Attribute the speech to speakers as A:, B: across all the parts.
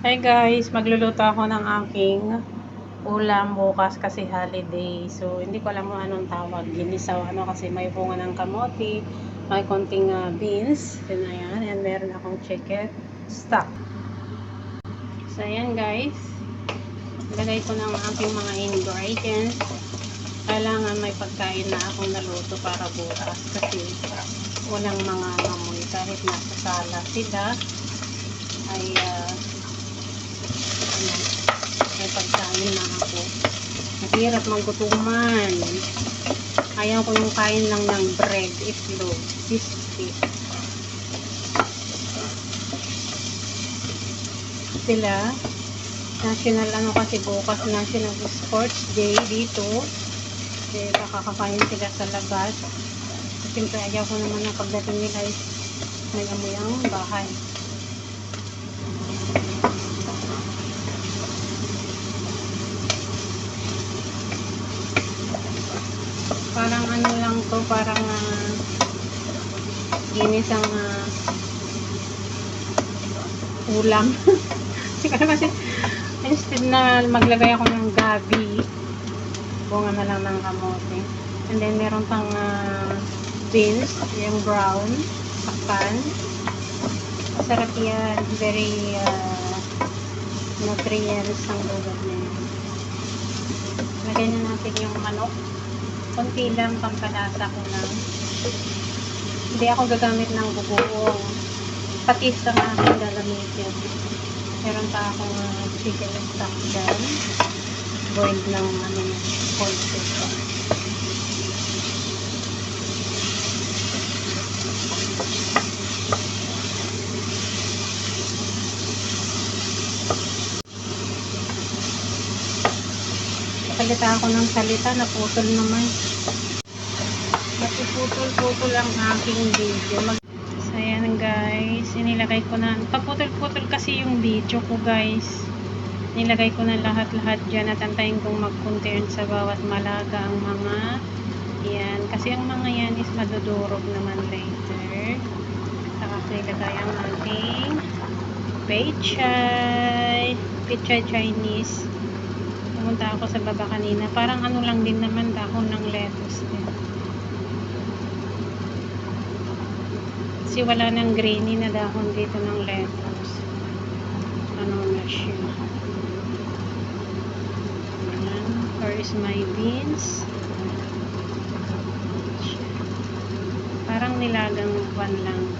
A: Hi guys, magluluto ako ng aking ulam bukas kasi holiday. So, hindi ko alam kung anong tawag. Ginisaw ano kasi may bunga ng kamote, may konting beans, yun na yan. And meron akong chicken stock. So, ayan guys. Lagay ko ng aking mga ingredients. Kailangan may pagkain na akong naluto para bukas kasi walang mga amoy. Kahit nasa sala sila ay may pagkain na ako. Mahirap maggutuman. Ayaw ko yung kain lang ng bread, itlog, biscuit. Sila, national ano kasi bukas, National Sports Day dito. Kasi kakakain sila sa labas. Siyempre ayaw ko naman na pagdating nila is may amoy ang bahay. Parang ano lang to, parang ginisang ulam. Kasi instead na maglagay ako ng gabi, bunga na lang ng kamote. And then meron pang beans, yung brown, sakpan. Masarap yan. Very nutrients ang lulog na yan. Lagay na natin yung manok. Konti lang pampalasa ko lang. Hindi ako gagamit ng bubuong. Patis ang aking gagamitin. Meron pa akong chicken stock dyan. Boiled ng cold chicken. Salita ako ng salita, naputol naman. Napuputol-putol ang aking video. So, ayan guys, inilagay ko na, paputol-putol kasi yung video ko guys. Nilagay ko na lahat-lahat dyan at antayin kong mag-contain sa bawat malaga ang mga yan. Kasi ang mga yan is madudurog naman later. Saka nilagay ang ating pechay Chinese. Pumunta ako sa baba kanina. Parang ano lang din naman, dahon ng lettuce din. Kasi wala nang grainy na dahon dito ng lettuce. Ano na siya. Ayan. Or is my beans. Parang nilagang pan lang.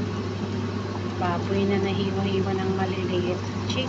A: Baboy na nahiwa-hiwa ng maliliit.